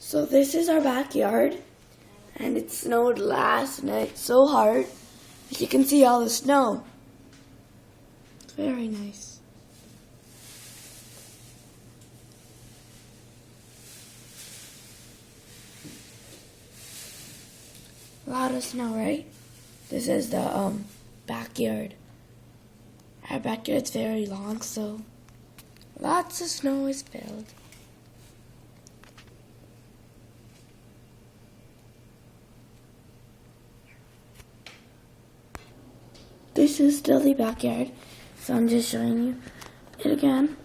So this is our backyard, and it snowed last night so hard that you can see all the snow. It's very nice. A lot of snow, right? This is the backyard. Our backyard's very long, so lots of snow is filled. This is still the backyard, so I'm just showing you it again.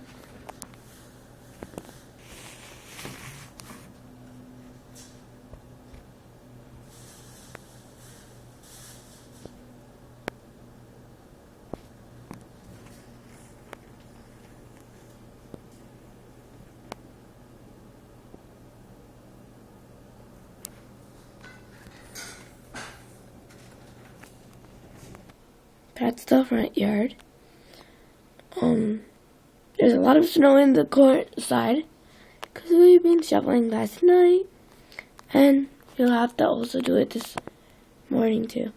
That's the front yard. There's a lot of snow in the court side because we've been shoveling last night, and you'll have to also do it this morning too.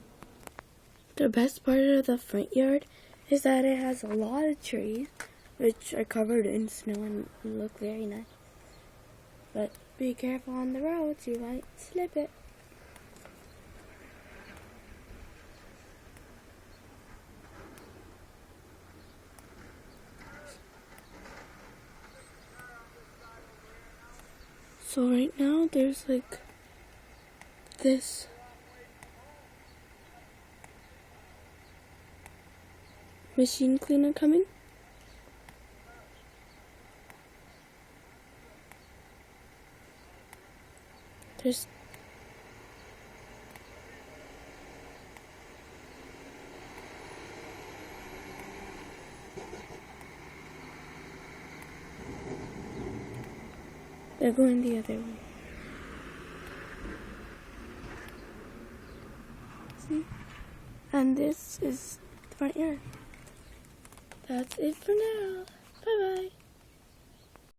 The best part of the front yard is that it has a lot of trees which are covered in snow and look very nice. But be careful on the roads, you might slip it. So right now there's like this machine cleaner coming. They're going the other way. See? And this is the front yard. That's it for now. Bye-bye.